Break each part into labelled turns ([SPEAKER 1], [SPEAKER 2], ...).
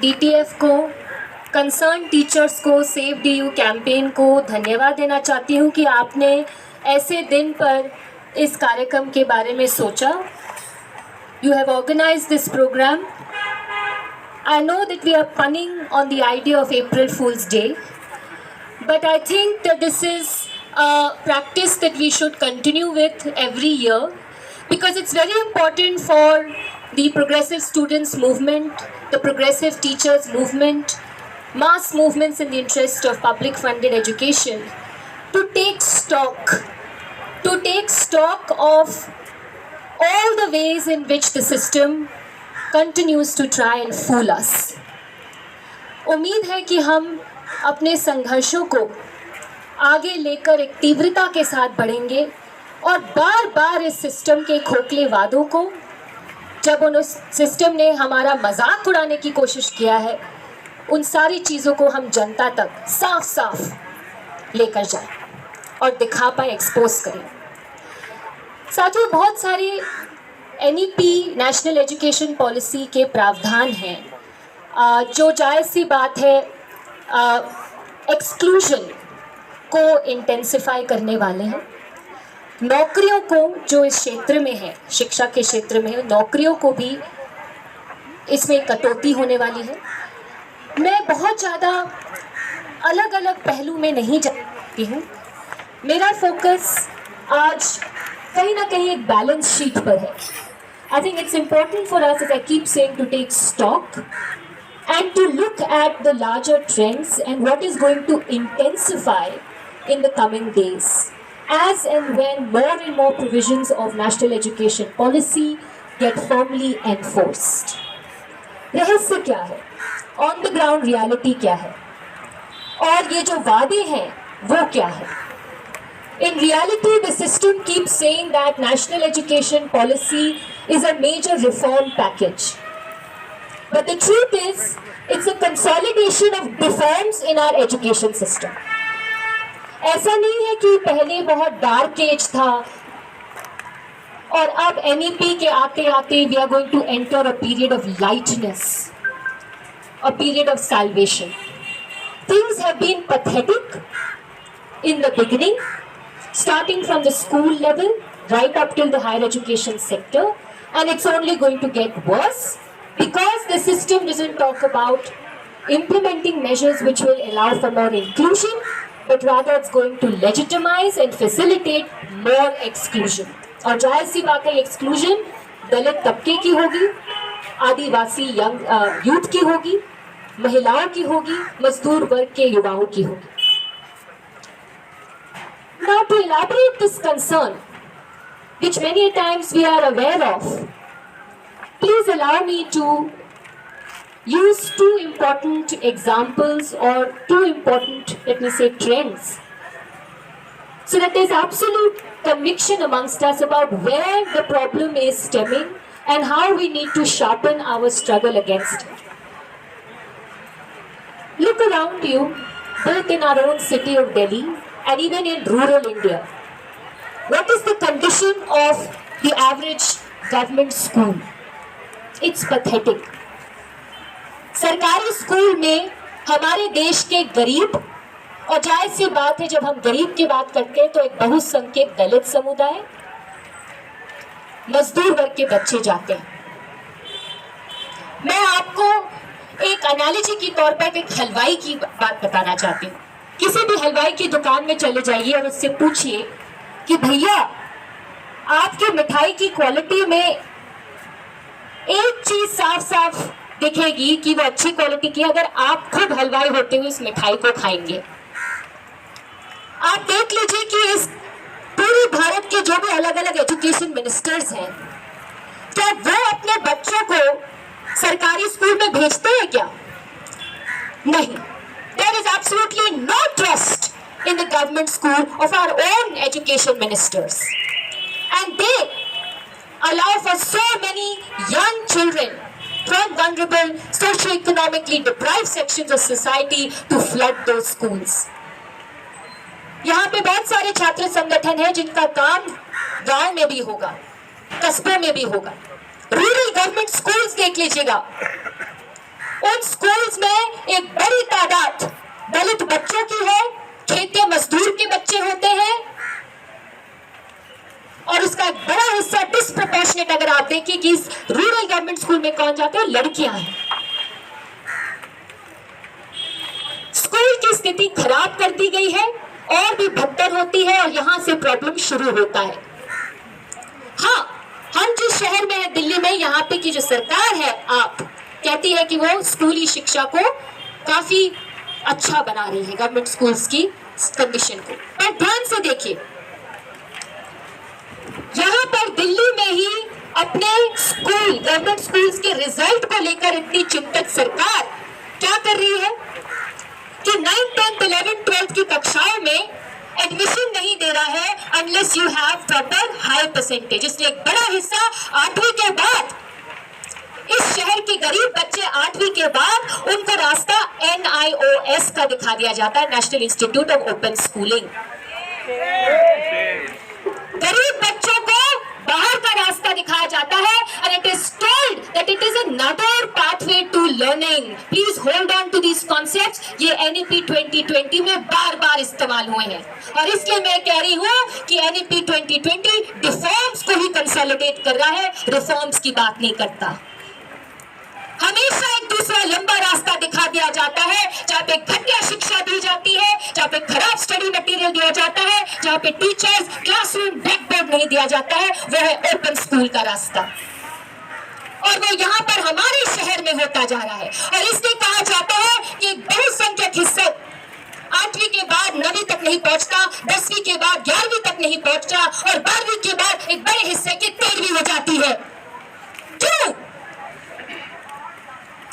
[SPEAKER 1] DTF को, concern teachers को, save DU campaign को धन्यवाद देना चाहती हूँ कि आपने ऐसे दिन पर इस कार्यक्रम के बारे में सोचा. You have organized this program. I know that we are punning on the idea of April Fool's Day, but I think that this is a practice that we should continue with every year, because it's very important for the progressive students movement, the progressive teachers movement, mass movements in the interest of public funded education, to take stock of all the ways in which the system continues to try and fool us. उम्मीद है कि हम अपने संघर्षों को आगे लेकर एक तीव्रता के साथ बढ़ेंगे और बार बार इस सिस्टम के खोखले वादों को, जब उस सिस्टम ने हमारा मजाक उड़ाने की कोशिश किया है, उन सारी चीज़ों को हम जनता तक साफ साफ लेकर जाएं और दिखा पाए, एक्सपोज करें. साथियों, बहुत सारी NEP नेशनल एजुकेशन पॉलिसी के प्रावधान हैं जो जायज़ सी बात है एक्सक्लूजन को इंटेंसिफाई करने वाले हैं. नौकरियों को जो इस क्षेत्र में है, शिक्षा के क्षेत्र में है, नौकरियों को भी इसमें कटौती होने वाली है. मैं बहुत ज़्यादा अलग अलग पहलू में नहीं जाती हूँ. मेरा फोकस आज कहीं ना कहीं एक बैलेंस शीट पर है. I think it's important for us, as I keep saying, to take stock and to look at the larger trends and what is going to intensify in the coming days, as and when more and more provisions of national education policy get firmly enforced. रहस्य क्या है, on the ground reality क्या है, और ये जो वादे हैं वो क्या है. In reality, the system keeps saying that national education policy is a major reform package. But the truth is, it's a consolidation of reforms in our education system. ऐसा नहीं है कि पहले बहुत डार्क एज था और अब NEP के आते आते we are going to enter a period of lightness, a period of salvation. Things have been pathetic in the beginning, starting from the school level right up till the higher education sector, and it's only going to get worse because the system doesn't talk about implementing measures which will allow for more inclusion, but rather it's going to legitimize and facilitate more exclusion. और जाहिर सी बात है, exclusion दलित तबके की होगी, आदिवासी young youth की होगी, महिलाओं की होगी, मजदूर वर्ग के युवाओं की होगी. Now, to elaborate this concern, which many times we are aware of, please allow me to use two important examples or two important, let me say, trends, so that there's absolute conviction amongst us about where the problem is stemming and how we need to sharpen our struggle against it. Look around you, both in our own city of Delhi and even in rural India. What is the condition of the average government school? It's pathetic. सरकारी school में हमारे देश के गरीब, और जाहिर सी बात है जब हम गरीब की बात करते हैं तो एक बहुसंख्यक दलित समुदाय, मजदूर वर्ग के बच्चे जाते हैं. मैं आपको एक एनालॉजी के तौर पर एक हलवाई की बात बताना चाहती हूँ. किसी भी हलवाई की दुकान में चले जाइए और उससे पूछिए कि भैया आपके मिठाई की क्वालिटी में एक चीज साफ साफ दिखेगी कि वो अच्छी क्वालिटी की है अगर आप खुद हलवाई होते हुए इस मिठाई को खाएंगे. आप देख लीजिए कि इस पूरे भारत के जो भी अलग अलग एजुकेशन मिनिस्टर्स हैं, क्या वो अपने बच्चों को सरकारी स्कूल में भेजते हैं क्या? नहीं. There is absolutely no trust in the government school of our own education ministers, and they allow for so many young children from vulnerable, socio-economically deprived sections of society to flood those schools. यहाँ पे बहुत सारे छात्र संगठन हैं जिनका काम गांव में भी होगा, कस्बों में भी होगा. रूरल गवर्नमेंट स्कूल्स देख लीजिएगा, उन स्कूल्स में एक बड़ी तादाद दलित बच्चों की है, खेते मजदूर के बच्चे होते हैं, और उसका एक बड़ा हिस्सा डिस्प्रोपोर्शनेट अगर आप देखिए कि इस रूरल गवर्नमेंट स्कूल में कौन जाते हैं, लड़कियां हैं। स्कूल की स्थिति खराब कर दी गई है और भी बदतर होती है, और यहां से प्रॉब्लम शुरू होता है। हाँ, हम जिस शहर में है दिल्ली में, यहाँ पे की जो सरकार है आप कहती है कि वो स्कूली शिक्षा को काफी अच्छा बना रही है, गवर्नमेंट स्कूल्स की कंडीशन को। पर ध्यान से देखिए, यहाँ पर दिल्ली में ही अपने स्कूल, गवर्नमेंट स्कूल्स के रिजल्ट को लेकर इतनी चिंतित सरकार क्या कर रही है कि 9, 10, 11, 12 की कक्षाओं में एडमिशन नहीं दे रहा है unless you have proper high percentage. इसलिए एक बड़ा हिस्सा 8वीं के बाद, इस शहर के गरीब बच्चे 8वीं के बाद उनको रास्ता NIOS का दिखा दिया जाता है, national institute of open schooling. गरीब बच्चों को बाहर का रास्ता दिखाया जाता है, and it is told that it is another pathway to learning. Please hold on to these concepts. ये NEP 2020 में बार-बार इस्तेमाल हुए हैं, और इसलिए मैं कह रही हूँ कि NEP 2020 रिफॉर्म्स को ही कंसोलिडेट कर रहा है, रिफॉर्म्स की बात नहीं करता। हमेशा एक दूसरा लंबा रास्ता दिखा दिया जाता है, जहाँ पे घटिया शिक्षा दी जाती है, जहाँ पे खराब स्टडी मटेरियल दिया जाता है, जहाँ पे टीचर्स, क्लासरूम, ब्लैक बोर्ड नहीं दिया जाता है, वो है ओपन स्कूल का रास्ता। और वो यहाँ पर हमारे शहर में होता जा रहा है, और इसलिए कहा जाता है कि एक बहुसंख्यक हिस्सा 8वीं के बाद 9वीं तक नहीं पहुंचता, 10वीं के बाद 11वीं तक नहीं पहुंचता, और 12वीं के बाद एक बड़े हिस्से की 13वीं हो जाती है। क्यों?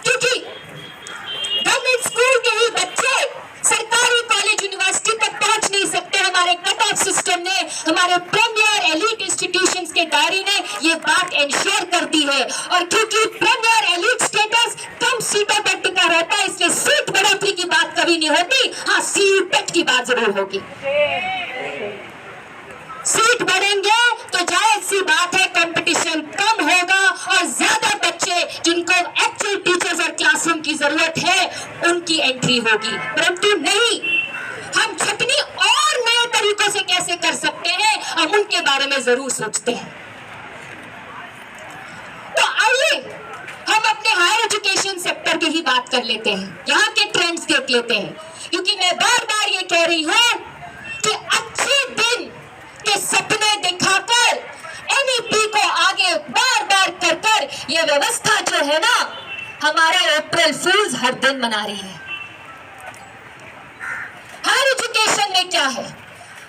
[SPEAKER 1] क्योंकि गवर्नमेंट स्कूल के ही बच्चे सरकारी कॉलेज यूनिवर्सिटी तक पहुंच नहीं सकते। हमारे कट ऑफ सिस्टम ने, हमारे प्रीमियर एलीट इंस्टीट्यूशंस के दायरे ने ये बात इंश्योर कर दी है, और क्योंकि प्रीमियर एलीट स्टेटस कम सीटों पर टिका रहता है, इसलिए सीट बढ़ोतरी की बात कभी नहीं होती। हाँ, सीट की बात जरूर होगी। सीट बढ़ेंगे तो जायज सी बात है कंपटीशन कम होगा, और ज्यादा बच्चे जिनको एक्चुअल टीचर्स और क्लासरूम की जरूरत है उनकी एंट्री होगी। परंतु नहीं, हम छटनी और नए तरीकों से कैसे कर सकते हैं, हम उनके बारे में जरूर सोचते हैं। तो आइए हम अपने हायर एजुकेशन सेक्टर की ही बात कर लेते हैं, यहाँ के ट्रेंड्स देख लेते हैं, क्योंकि मैं बार बार ये कह रही हूँ कि अच्छे दिन के सपने दिखाकर NEP को आगे बार बार कर कर ये व्यवस्था जो है ना, हमारा अप्रैल फूल्स हर दिन मना रही है। हायर एजुकेशन में क्या है,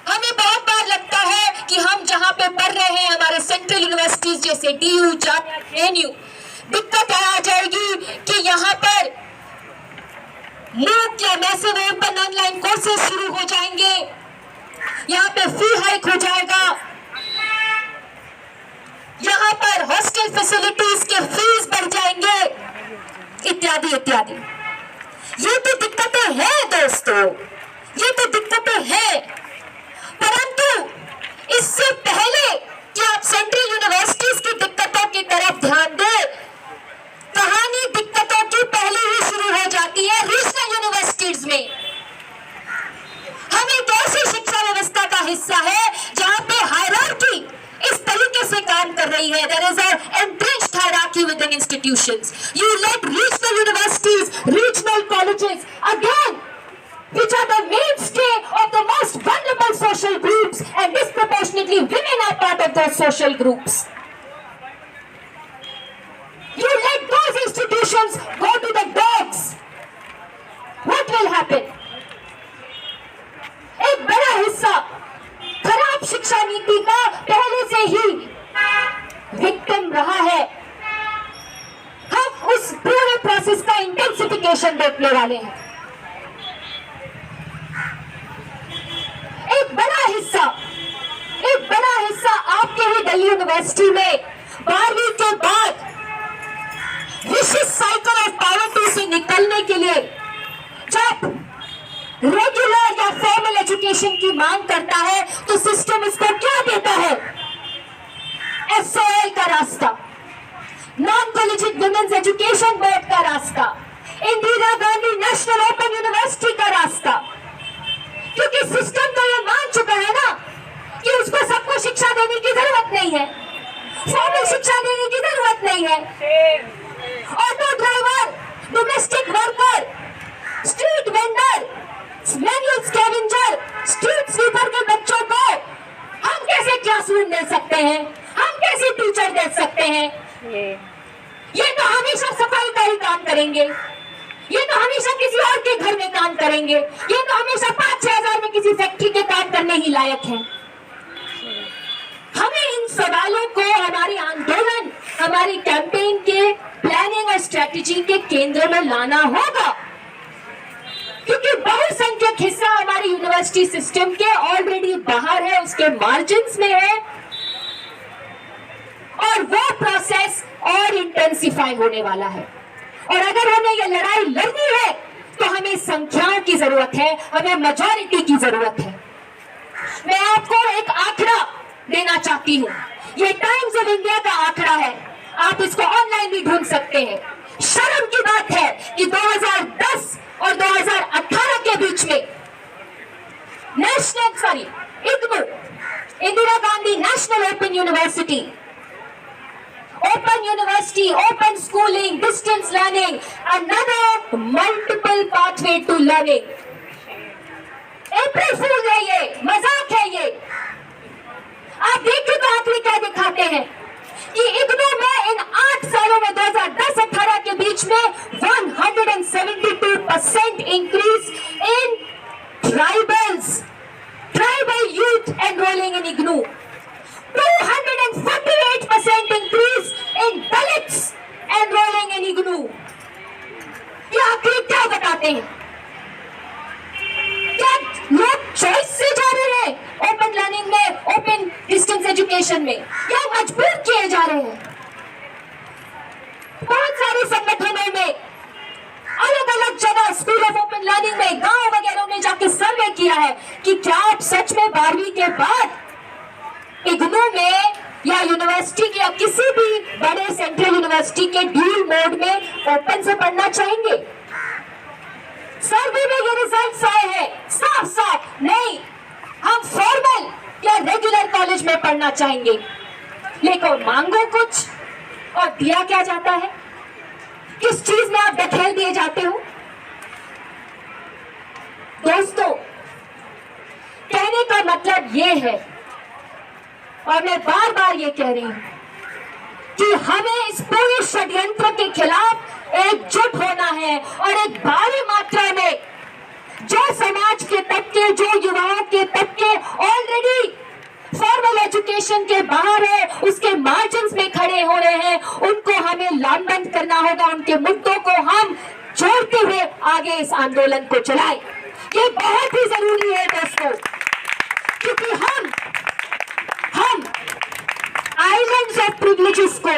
[SPEAKER 1] हमें बहुत बार लगता है कि हम जहां पे पढ़ रहे हैं, हमारे सेंट्रल यूनिवर्सिटीज जैसे DU, JNU, दिक्कत आ जाएगी कि यहाँ पर MOOC या मैसिव ओपन ऑनलाइन कोर्सेज शुरू हो जाएंगे, यहाँ पे फी हाइक हो जाएगा, यहाँ पर हॉस्टल फैसिलिटीज के फीस बढ़ जाएंगे, इत्यादि इत्यादि। ये तो दिक्कतें हैं दोस्तों, ये तो दिक्कतें हैं, परंतु इससे पहले कि आप सेंट्रल यूनिवर्सिटीज की दिक्कतों की तरफ ध्यान दें, कहानी दिक्कतों की पहले ही शुरू हो जाती है रीजनल यूनिवर्सिटीज में। हम एक ऐसी शिक्षा व्यवस्था का हिस्सा है जहां पे हायरार्की इस तरीके से काम कर रही है। There is an entrenched hierarchy within institutions. You let regional universities, regional colleges, again, which are the mainstay of the most vulnerable social groups, and disproportionately women are part of those social groups. You let those institutions go to the dogs. What will happen? एक बड़ा हिस्सा खराब शिक्षा नीति का पहले से ही victim रहा है। हम उस पूरे प्रोसेस का इंटेंसिफिकेशन देखने वाले हैं। एक बड़ा हिस्सा आपके ही दिल्ली यूनिवर्सिटी में 12वीं के बाद विशिष्ट साइकिल ऑफ पॉवर्टी से निकलने के लिए जब रेगुलर या फॉर्मल एजुकेशन की मांग करता है तो सिस्टम इसको क्या देता है? SOL का रास्ता, non collegiate women's education board का रास्ता, जरूरत नहीं है। Auto driver, domestic worker, street vendor, manual scavenger, street sweeper के बच्चों को हम कैसे क्लासरूम दे सकते हैं, हम कैसे टीचर दे सकते हैं? ये तो हमेशा सफाई का ही काम करेंगे, ये तो हमेशा किसी और के घर में काम करेंगे, ये तो हमेशा 5-6 हजार में किसी फैक्ट्री के काम करने ही लायक है। हमें इन सवालों को हमारे आंदोलन, हमारी कैंपेन के प्लानिंग और स्ट्रेटेजी के केंद्र में लाना होगा, क्योंकि बहुसंख्यक हिस्सा हमारी यूनिवर्सिटी सिस्टम के ऑलरेडी बाहर है, उसके मार्जिन्स में है, और वो प्रोसेस और इंटेंसिफाई होने वाला है। और अगर हमें ये लड़ाई लड़नी है तो हमें संख्याओं की जरूरत है, हमें मेजॉरिटी की जरूरत है। मैं आपको एक आंकड़ा देना चाहती हूँ, ये टाइम्स ऑफ इंडिया का आंकड़ा है, आप इसको ऑनलाइन भी ढूंढ सकते हैं। शर्म की बात है कि 2010 और 2018 के बीच में IGNOU, Indira Gandhi national open university, open university, open schooling, distance learning, another multiple pathway to learning. अप्रैल फूल है ये, मजाक है ये। आप देखिए तो आंकड़े क्या दिखाते हैं कि इग्नू में इन 8 सालों में 2010-18 के बीच में 172% increase in tribal youth enrolling in IGNOU, 248% increase in Dalits enrolling in IGNOU। ये आंकड़े क्या बताते हैं? क्या लोग चॉइस से जा रहे हैं ओपन लर्निंग में, ओपन डिस्टेंस एजुकेशन में, या मजबूर किए जा रहे हैं? बहुत सारे संगठनों में, अलग अलग जगह स्कूल ऑफ ओपन लर्निंग में, गांव वगैरह में जाके सर्वे किया है कि क्या आप सच में 12वीं के बाद इग्नू में या यूनिवर्सिटी के या किसी भी बड़े सेंट्रल यूनिवर्सिटी के ड्यूल मोड में ओपन से पढ़ना चाहेंगे? सर्वे में ये रिजल्ट्स आए हैं साफ साफ, नहीं, हम फॉर्मल या रेगुलर कॉलेज में पढ़ना चाहेंगे। लेकिन मांगो कुछ और दिया क्या जाता है? किस चीज में आप धकेल दिए जाते हो? दोस्तों, कहने का मतलब ये है, और मैं बार बार ये कह रही हूं कि हमें इस पूरे षड्यंत्र के खिलाफ एकजुट होना है, और एक भारी मात्रा में जो समाज के तबके, जो युवाओं के तबके ऑलरेडी फॉर्मल एजुकेशन के बाहर है, उसके मार्जिन्स में खड़े हो रहे हैं, उनको हमें लामबंद करना होगा, उनके मुद्दों को हम जोड़ते हुए आगे इस आंदोलन को चलाएं। ये बहुत ही जरूरी है दोस्तों, क्योंकि हम islands of privileges को,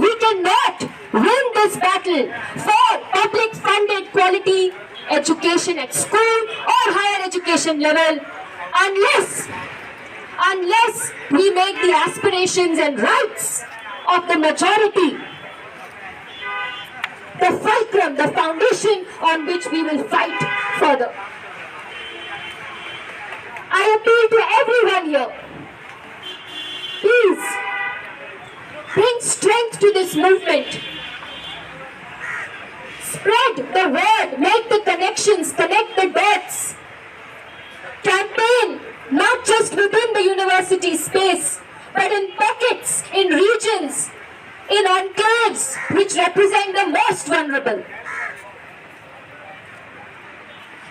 [SPEAKER 1] we cannot win this battle for public funded quality education at school or higher education level unless we make the aspirations and rights of the majority the fulcrum, the foundation on which we will fight further. I appeal to everyone here, please bring strength to this movement. Spread the word, make the connections, connect the dots. Campaign not just within the university space, but in pockets, in regions, in enclaves which represent the most vulnerable.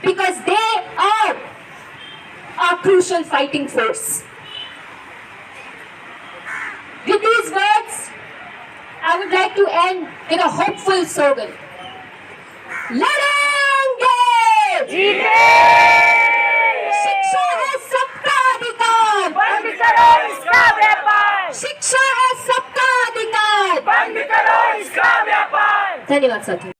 [SPEAKER 1] Because they are our crucial fighting force. With these words, I would like to end with a hopeful slogan. लड़ेंगे, शिक्षा है सबका अधिकार,
[SPEAKER 2] बंद करो इसका व्यापार,
[SPEAKER 1] शिक्षा है सबका अधिकार,
[SPEAKER 2] बंद करो इसका व्यापार।
[SPEAKER 1] धन्यवाद साथियों।